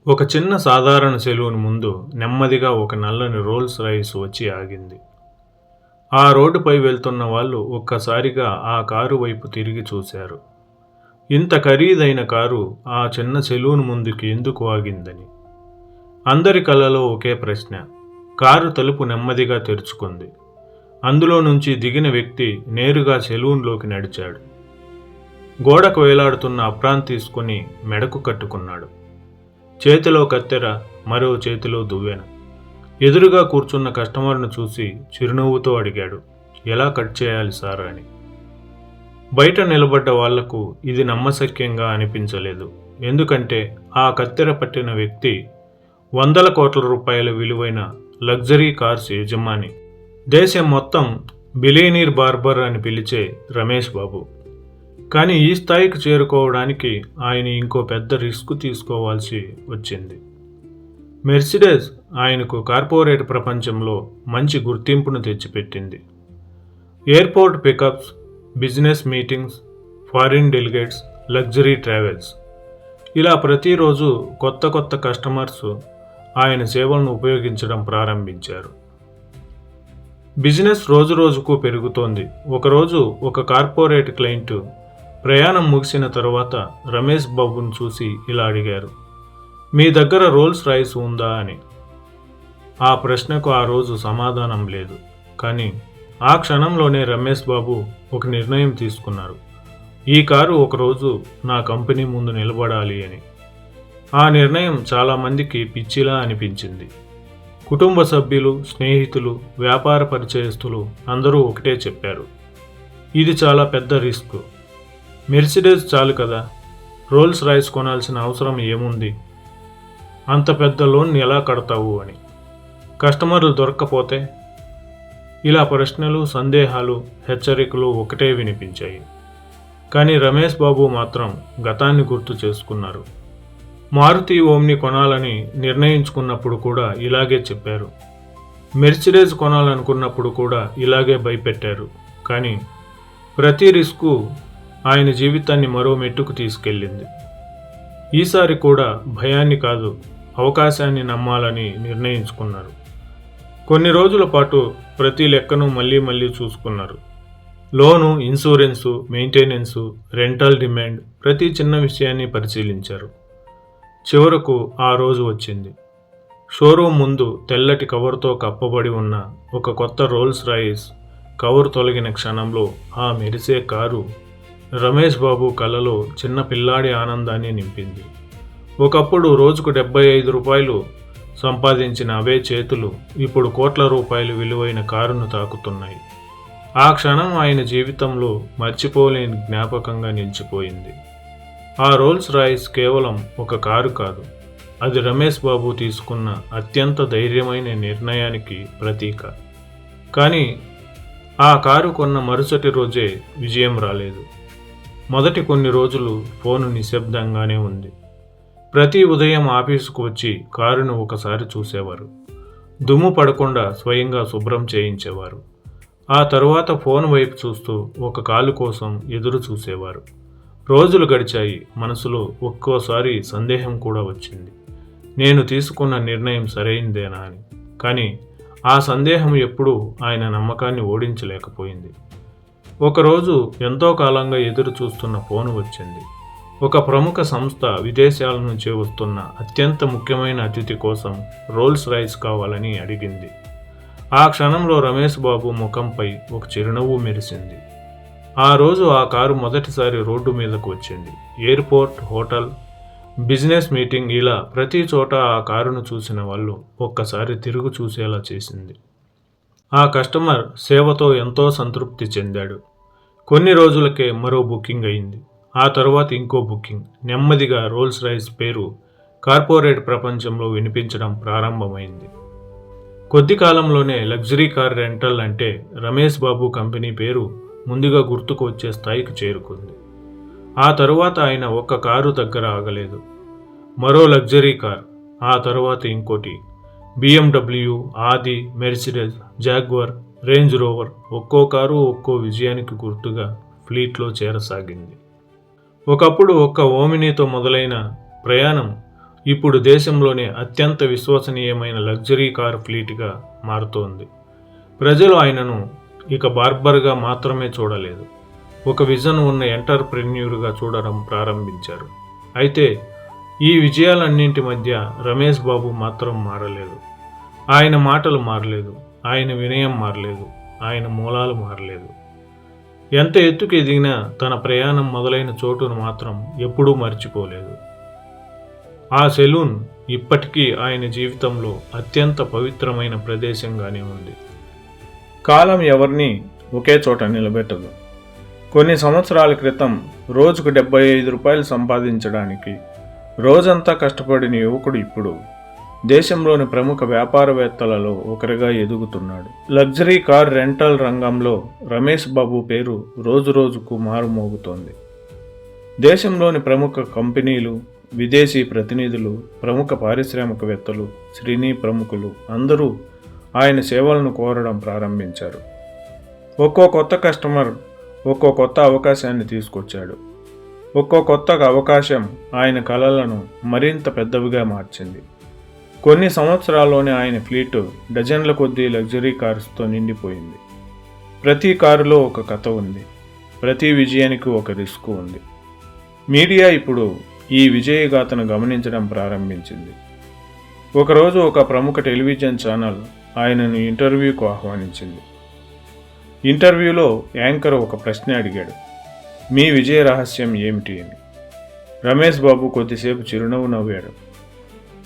ఒక చిన్న సాధారణ సెలూన్ ముందు నెమ్మదిగా ఒక నల్లని రోల్స్ రాయిస్ వచ్చి ఆగింది. ఆ రోడ్డుపై వెళ్తున్న వాళ్ళు ఒక్కసారిగా ఆ కారు వైపు తిరిగి చూశారు. ఇంత ఖరీదైన కారు ఆ చిన్న సెలూన్ ముందుకి ఎందుకు ఆగిందని. అందరి కళ్ళలో ఒకే ప్రశ్న. కారు తలుపు నెమ్మదిగా తెరుచుకుంది. అందులో నుంచి దిగిన వ్యక్తి నేరుగా సెలూన్లోకి నడిచాడు. గోడకు వేలాడుతున్న అప్రాన్ తీసుకుని మెడకు కట్టుకున్నాడు. చేతిలో కత్తెర, మరో చేతిలో దువ్వెన. ఎదురుగా కూర్చున్న కస్టమర్ను చూసి చిరునవ్వుతో అడిగాడు, ఎలా కట్ చేయాలి సార్ అని. బయట నిలబడ్డ వాళ్లకు ఇది నమ్మశక్యంగా అనిపించలేదు. ఎందుకంటే ఆ కత్తెర పట్టిన వ్యక్తి వందల కోట్ల రూపాయల విలువైన లగ్జరీ కార్స్ యజమాని. దేశం మొత్తం బిలియనీర్ బార్బర్ అని పిలిచే రమేష్ బాబు. కానీ ఈ స్థాయికి చేరుకోవడానికి ఆయన ఇంకో పెద్ద రిస్క్ తీసుకోవాల్సి వచ్చింది. మెర్సిడెస్ ఆయనకు కార్పొరేట్ ప్రపంచంలో మంచి గుర్తింపును తెచ్చిపెట్టింది. Airport pickups, business meetings, foreign delegates, luxury travels, ఇలా ప్రతిరోజు కొత్త కొత్త కస్టమర్స్ ఆయన సేవలను ఉపయోగించడం ప్రారంభించారు. బిజినెస్ రోజురోజుకు పెరుగుతోంది. ఒకరోజు ఒక కార్పొరేట్ క్లయింట్ ప్రయాణం ముగిసిన తరువాత రమేష్ బాబును చూసి ఇలా అడిగారు, మీ దగ్గర రోల్స్ రాయిస్ ఉందా అని. ఆ ప్రశ్నకు ఆ రోజు సమాధానం లేదు. కానీ ఆ క్షణంలోనే రమేష్ బాబు ఒక నిర్ణయం తీసుకున్నారు. ఈ కారు ఒకరోజు నా కంపెనీ ముందు నిలబడాలి అని. ఆ నిర్ణయం చాలామందికి పిచ్చిలా అనిపించింది. కుటుంబ సభ్యులు, స్నేహితులు, వ్యాపార పరిచయస్తులు అందరూ ఒకటే చెప్పారు, ఇది చాలా పెద్ద రిస్క్. మెర్సిడెస్ చాలు కదా, రోల్స్ రాయిస్ కొనాల్సిన అవసరం ఏముంది, అంత పెద్ద లోన్ ఎలా కడతావు అని. కస్టమర్లు దొరక్కపోతే? ఇలా ప్రశ్నలు, సందేహాలు, హెచ్చరికలు ఒకటే వినిపించాయి. కానీ రమేష్ బాబు మాత్రం గతాన్ని గుర్తు చేసుకున్నారు. మారుతి ఓమ్ని కొనాలని నిర్ణయించుకున్నప్పుడు కూడా ఇలాగే చెప్పారు. మెర్సిడెస్ కొనాలనుకున్నప్పుడు కూడా ఇలాగే భయపెట్టారు. కానీ ప్రతి రిస్కు ఆయన జీవితాన్ని మరో మెట్టుకు తీసుకెళ్ళింది. ఈసారి కూడా భయాన్ని కాదు, అవకాశాన్ని నమ్మాలని నిర్ణయించుకున్నారు. కొన్ని రోజుల పాటు ప్రతి లెక్కను మళ్ళీ చూసుకున్నారు. లోను, ఇన్సూరెన్సు, మెయింటెనెన్సు, రెంటల్ డిమాండ్, ప్రతి చిన్న విషయాన్ని పరిశీలించారు. చివరకు ఆ రోజు వచ్చింది. షోరూమ్ ముందు తెల్లటి కవర్తో కప్పబడి ఉన్న ఒక కొత్త రోల్స్ రాయిస్ కవర్ తొలగిన క్షణంలో ఆ మెరిసే కారు రమేష్ బాబు కళ్ళలో చిన్న పిల్లాడి ఆనందాన్ని నింపింది. ఒకప్పుడు రోజుకు 75 రూపాయలు సంపాదించిన అవే చేతులు ఇప్పుడు కోట్ల రూపాయలు విలువైన కారును తాకుతున్నాయి. ఆ క్షణం ఆయన జీవితంలో మర్చిపోలేని జ్ఞాపకంగా నిలిచిపోయింది. ఆ రోల్స్ రాయిస్ కేవలం ఒక కారు కాదు, అది రమేష్ బాబు తీసుకున్న అత్యంత ధైర్యమైన నిర్ణయానికి ప్రతీక. కానీ ఆ కారు కొన్న మరుసటి రోజే విజయం రాలేదు. మొదటి కొన్ని రోజులు ఫోను నిశ్శబ్దంగానే ఉంది. ప్రతి ఉదయం ఆఫీసుకు వచ్చి కారును ఒకసారి చూసేవారు. దుమ్ము పడకుండా స్వయంగా శుభ్రం చేయించేవారు. ఆ తరువాత ఫోన్ వైపు చూస్తూ ఒక కాలు కోసం ఎదురు చూసేవారు. రోజులు గడిచాయి. మనసులో ఒక్కోసారి సందేహం కూడా వచ్చింది, నేను తీసుకున్న నిర్ణయం సరైందేనా అని. కానీ ఆ సందేహం ఎప్పుడూ ఆయన నమ్మకాన్ని ఓడించలేకపోయింది. ఒకరోజు ఎంతో కాలంగా ఎదురు చూస్తున్న ఫోను వచ్చింది. ఒక ప్రముఖ సంస్థ విదేశాల నుంచి వస్తున్న అత్యంత ముఖ్యమైన అతిథి కోసం రోల్స్ రాయిస్ కావాలని అడిగింది. ఆ క్షణంలో రమేష్ బాబు ముఖంపై ఒక చిరునవ్వు మెరిసింది. ఆ రోజు ఆ కారు మొదటిసారి రోడ్డు మీదకు వచ్చింది. ఎయిర్పోర్ట్, హోటల్, బిజినెస్ మీటింగ్, ఇలా ప్రతి చోట ఆ కారును చూసిన వాళ్ళు ఒక్కసారి తిరుగు చూసేలా చేసింది. ఆ కస్టమర్ సేవతో ఎంతో సంతృప్తి చెందాడు. కొన్ని రోజులకే మరో బుకింగ్ అయింది. ఆ తర్వాత ఇంకో బుకింగ్. నెమ్మదిగా రోల్స్ రాయిస్ పేరు కార్పొరేట్ ప్రపంచంలో వినిపించడం ప్రారంభమైంది. కొద్ది కాలంలోనే లగ్జరీ కార్ రెంటల్ అంటే రమేష్ బాబు కంపెనీ పేరు ముందుగా గుర్తుకు వచ్చే స్థాయికి చేరుకుంది. ఆ తరువాత ఆయన ఒక్క కారు దగ్గర ఆగలేదు. మరో లగ్జరీ కార్, ఆ తరువాత ఇంకోటి. BMW, ఆది, మెర్సిడెస్, జాగ్వర్, రేంజ్ రోవర్, ఒక్కో కారు ఒక్కో విజయానికి గుర్తుగా ఫ్లీట్లో చేరసాగింది. ఒకప్పుడు ఒక్క ఓమినీతో మొదలైన ప్రయాణం ఇప్పుడు దేశంలోనే అత్యంత విశ్వసనీయమైన లగ్జరీ కార్ ఫ్లీట్గా మారుతోంది. ప్రజలు ఆయనను ఇక బార్బర్గా మాత్రమే చూడలేదు, ఒక విజన్ ఉన్న ఎంటర్ప్రెన్యూర్గా చూడడం ప్రారంభించారు. అయితే ఈ విజయాలన్నింటి మధ్య రమేష్ బాబు మాత్రం మారలేదు. ఆయన మాటలు మారలేదు, ఆయన వినయం మారలేదు, ఆయన మూలాలు మారలేదు. ఎంత ఎత్తుకు ఎదిగినా తన ప్రయాణం మొదలైన చోటును మాత్రం ఎప్పుడూ మర్చిపోలేదు. ఆ సెలూన్ ఇప్పటికీ ఆయన జీవితంలో అత్యంత పవిత్రమైన ప్రదేశంగానే ఉంది. కాలం ఎవరిని ఒకే చోట నిలబెట్టదు. కొన్ని సంవత్సరాల క్రితం రోజుకు 75 రూపాయలు సంపాదించడానికి రోజంతా కష్టపడిన యువకుడు ఇప్పుడు దేశంలోని ప్రముఖ వ్యాపారవేత్తలలో ఒకరిగా ఎదుగుతున్నాడు. లగ్జరీ కార్ రెంటల్ రంగంలో రమేష్ బాబు పేరు రోజురోజుకు మారుమోగుతోంది. దేశంలోని ప్రముఖ కంపెనీలు, విదేశీ ప్రతినిధులు, ప్రముఖ పారిశ్రామికవేత్తలు, సినీ ప్రముఖులు అందరూ ఆయన సేవలను కోరడం ప్రారంభించారు. ఒక్కో కొత్త కస్టమర్ ఒక్కో కొత్త అవకాశాన్ని తీసుకొచ్చాడు. ఒక్కో కొత్త అవకాశం ఆయన కలలను మరింత పెద్దవిగా మార్చింది. కొన్ని సంవత్సరాల్లోనే ఆయన ఫ్లీటు డజన్ల కొద్దీ లగ్జరీ కార్స్తో నిండిపోయింది. ప్రతి కారులో ఒక కథ ఉంది, ప్రతి విజయానికి ఒక రిస్క్ ఉంది. మీడియా ఇప్పుడు ఈ విజయగాథను గమనించడం ప్రారంభించింది. ఒకరోజు ఒక ప్రముఖ టెలివిజన్ ఛానల్ ఆయనను ఇంటర్వ్యూకు ఆహ్వానించింది. ఇంటర్వ్యూలో యాంకర్ ఒక ప్రశ్న అడిగాడు, మీ విజయ రహస్యం ఏమిటి అని. రమేష్ బాబు కొద్దిసేపు చిరునవ్వు నవ్వాడు.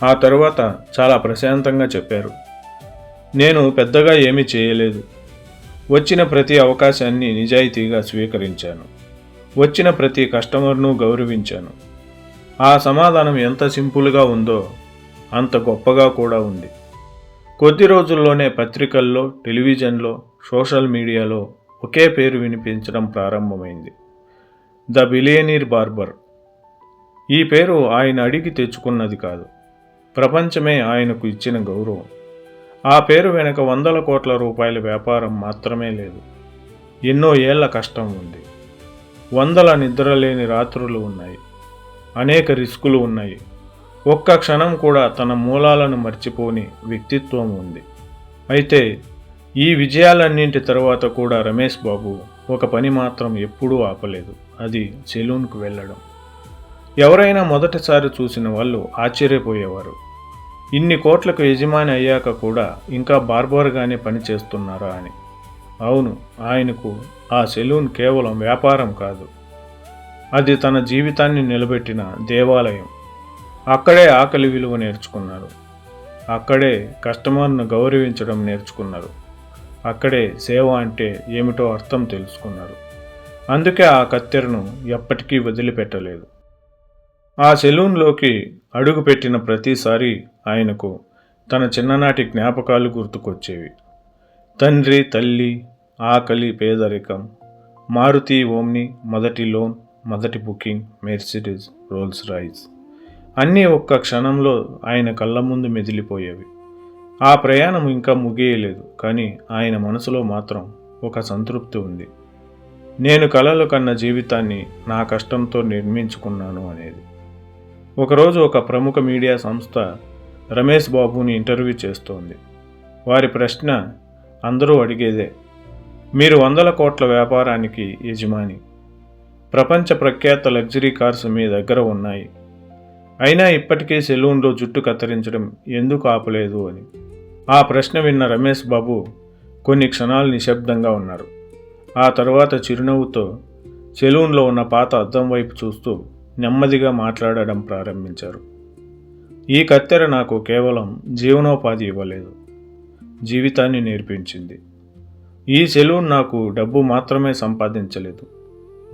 ఆ తరువాత చాలా ప్రశాంతంగా చెప్పారు, నేను పెద్దగా ఏమీ చేయలేదు. వచ్చిన ప్రతి అవకాశాన్ని నిజాయితీగా స్వీకరించాను. వచ్చిన ప్రతి కస్టమర్ను గౌరవించాను. ఆ సమాధానం ఎంత సింపుల్గా ఉందో అంత గొప్పగా కూడా ఉంది. కొద్ది రోజుల్లోనే పత్రికల్లో, టెలివిజన్లో, సోషల్ మీడియాలో ఒకే పేరు వినిపించడం ప్రారంభమైంది, ద బిలియనీర్ బార్బర్. ఈ పేరు ఆయన అడిగి తెచ్చుకున్నది కాదు, ప్రపంచమే ఆయనకు ఇచ్చిన గౌరవం. ఆ పేరు వెనుక 100 కోట్ల రూపాయల వ్యాపారం మాత్రమే లేదు, ఎన్నో ఏళ్ల కష్టం ఉంది. 100 నిద్రలేని రాత్రులు ఉన్నాయి, అనేక రిస్కులు ఉన్నాయి. ఒక్క క్షణం కూడా తన మూలాలను మర్చిపోని వ్యక్తిత్వం ఉంది. అయితే ఈ విజయాలన్నింటి తర్వాత కూడా రమేష్ బాబు ఒక పని మాత్రం ఎప్పుడూ ఆపలేదు, అది సెలూన్కు వెళ్ళడం. ఎవరైనా మొదటిసారి చూసిన వాళ్ళు ఆశ్చర్యపోయేవారు, ఇన్ని కోట్లకు యజమాని అయ్యాక కూడా ఇంకా బార్బర్గానే పనిచేస్తున్నారా అని. అవును, ఆయనకు ఆ సెలూన్ కేవలం వ్యాపారం కాదు, అది తన జీవితాన్ని నిలబెట్టిన దేవాలయం. అక్కడే ఆకలి విలువ నేర్చుకున్నారు, అక్కడే కస్టమర్ను గౌరవించడం నేర్చుకున్నారు, అక్కడే సేవ అంటే ఏమిటో అర్థం తెలుసుకున్నారు. అందుకే ఆ కత్తెరను ఎప్పటికీ వదిలిపెట్టలేదు. ఆ సెలూన్లోకి అడుగుపెట్టిన ప్రతిసారి ఆయనకు తన చిన్ననాటి జ్ఞాపకాలు గుర్తుకొచ్చేవి. తండ్రి, తల్లి, ఆకలి, పేదరికం, మారుతి ఓమ్ని మొదటి లోన్, మొదటి బుకింగ్, మెర్సిడీస్, రోల్స్ రాయిస్ అన్నీ ఒక్క క్షణంలో ఆయన కళ్ళ ముందు మెదిలిపోయేవి. ఆ ప్రయాణం ఇంకా ముగియలేదు, కానీ ఆయన మనసులో మాత్రం ఒక సంతృప్తి ఉంది. నేను కలలు కన్న జీవితాన్ని నా కష్టంతో నిర్మించుకున్నాను అనేది. ఒకరోజు ఒక ప్రముఖ మీడియా సంస్థ రమేష్ బాబుని ఇంటర్వ్యూ చేస్తోంది. వారి ప్రశ్న అందరూ అడిగేదే, మీరు 100 కోట్ల వ్యాపారానికి యజమాని, ప్రపంచ ప్రఖ్యాత లగ్జరీ కార్స్ మీ దగ్గర ఉన్నాయి, అయినా ఇప్పటికే సెలూన్లో జుట్టు కత్తిరించడం ఎందుకు ఆపలేదు అని. ఆ ప్రశ్న విన్న రమేష్ బాబు కొన్ని క్షణాలు నిశ్శబ్దంగా ఉన్నారు. ఆ తర్వాత చిరునవ్వుతో సెలూన్లో ఉన్న పాత అద్దం వైపు చూస్తూ నెమ్మదిగా మాట్లాడడం ప్రారంభించారు. ఈ కత్తెర నాకు కేవలం జీవనోపాధి ఇవ్వలేదు, జీవితాన్ని నేర్పించింది. ఈ సెలూన్ నాకు డబ్బు మాత్రమే సంపాదించలేదు,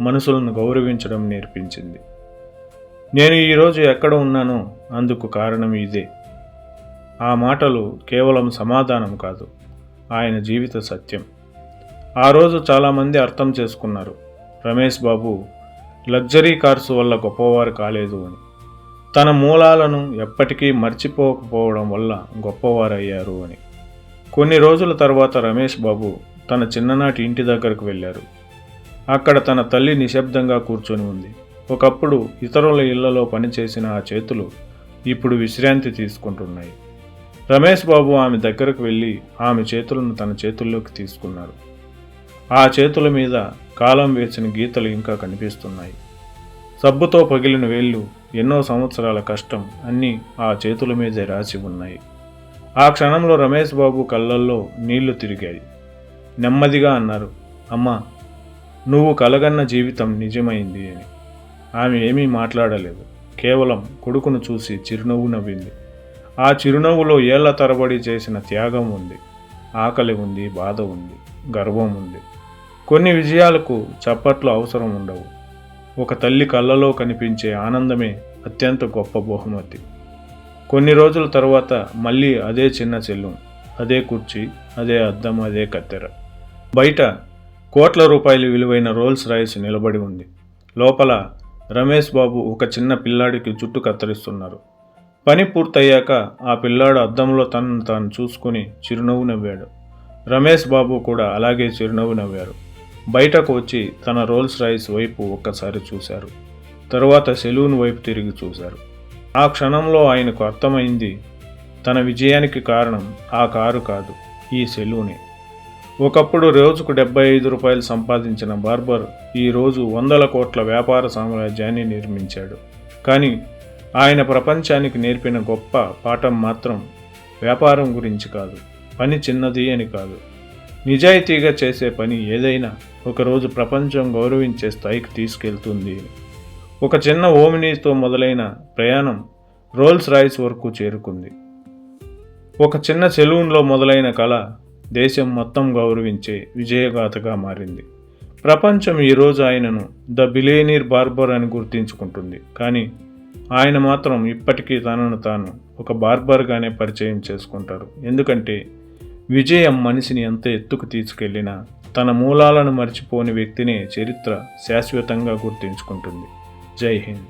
మనుషులను గౌరవించడం నేర్పించింది. నేను ఈరోజు ఎక్కడ ఉన్నానో అందుకు కారణం ఇదే. ఆ మాటలు కేవలం సమాధానం కాదు, ఆయన జీవిత సత్యం. ఆ రోజు చాలామంది అర్థం చేసుకున్నారు, రమేష్ బాబు లగ్జరీ కార్స్ వల్ల గొప్పవారు కాలేదు అని, తన మూలాలను ఎప్పటికీ మర్చిపోకపోవడం వల్ల గొప్పవారయ్యారు అని. కొన్ని రోజుల తర్వాత రమేష్ బాబు తన చిన్ననాటి ఇంటి దగ్గరకు వెళ్ళారు. అక్కడ తన తల్లి నిశ్శబ్దంగా కూర్చొని ఉంది. ఒకప్పుడు ఇతరుల ఇళ్లలో పనిచేసిన ఆ చేతులు ఇప్పుడు విశ్రాంతి తీసుకుంటున్నాయి. రమేష్ బాబు ఆమె దగ్గరకు వెళ్ళి ఆమె చేతులను తన చేతుల్లోకి తీసుకున్నాడు. ఆ చేతుల మీద కాలం వేసిన గీతలు ఇంకా కనిపిస్తున్నాయి. సబ్బుతో పగిలిన వేళ్ళు, ఎన్నో సంవత్సరాల కష్టం అన్నీ ఆ చేతుల మీదే రాసి ఉన్నాయి. ఆ క్షణంలో రమేష్ బాబు కళ్ళల్లో నీళ్లు తిరిగాయి. నెమ్మదిగా అన్నారు, అమ్మా, నువ్వు కలగన్న జీవితం నిజమైంది అని. ఆమె ఏమీ మాట్లాడలేదు. కేవలం కొడుకును చూసి చిరునవ్వు నవ్వింది. ఆ చిరునవ్వులో ఏళ్ల తరబడి చేసిన త్యాగం ఉంది, ఆకలి ఉంది, బాధ ఉంది, గర్వం ఉంది. కొన్ని విజయాలకు చప్పట్లు అవసరం ఉండవు. ఒక తల్లి కళ్ళలో కనిపించే ఆనందమే అత్యంత గొప్ప బహుమతి. కొన్ని రోజుల తర్వాత మళ్ళీ అదే చిన్న సెలూన్, అదే కుర్చీ, అదే అద్దం, అదే కత్తెర. బయట కోట్ల రూపాయలు విలువైన రోల్స్ రాయిస్ నిలబడి ఉంది. లోపల రమేష్ బాబు ఒక చిన్న పిల్లాడికి జుట్టు కత్తిరిస్తున్నారు. పని పూర్తయ్యాక ఆ పిల్లాడు అద్దంలో తనను తాను చూసుకుని చిరునవ్వు నవ్వాడు. రమేష్ బాబు కూడా అలాగే చిరునవ్వు నవ్వారు. బయటకు వచ్చి తన రోల్స్ రాయిస్ వైపు ఒక్కసారి చూశారు. తరువాత సెలూన్ వైపు తిరిగి చూశారు. ఆ క్షణంలో ఆయనకు అర్థమైంది, తన విజయానికి కారణం ఆ కారు కాదు, ఈ సెలూనే. ఒకప్పుడు రోజుకు 75 రూపాయలు సంపాదించిన బార్బర్ ఈరోజు 100 కోట్ల వ్యాపార సామ్రాజ్యాన్ని నిర్మించాడు. కానీ ఆయన ప్రపంచానికి నేర్పిన గొప్ప పాఠం మాత్రం వ్యాపారం గురించి కాదు, పని చిన్నది అని కాదు. నిజాయితీగా చేసే పని ఏదైనా ఒకరోజు ప్రపంచం గౌరవించే స్థాయికి తీసుకెళ్తుంది. ఒక చిన్న ఓమినీతో మొదలైన ప్రయాణం రోల్స్ రాయిస్ వరకు చేరుకుంది. ఒక చిన్న సెలూన్లో మొదలైన కళ దేశం మొత్తం గౌరవించే విజయగాథగా మారింది. ప్రపంచం ఈరోజు ఆయనను ద బిలియనీర్ బార్బర్ అని గుర్తించుకుంటుంది. కానీ ఆయన మాత్రం ఇప్పటికీ తనను తాను ఒక బార్బర్గానే పరిచయం చేసుకుంటారు. ఎందుకంటే విజయం మనిషిని ఎంత ఎత్తుకు తీసుకెళ్లినా తన మూలాలను మర్చిపోని వ్యక్తినే చరిత్ర శాశ్వతంగా గుర్తించుకుంటుంది. జై హింద్.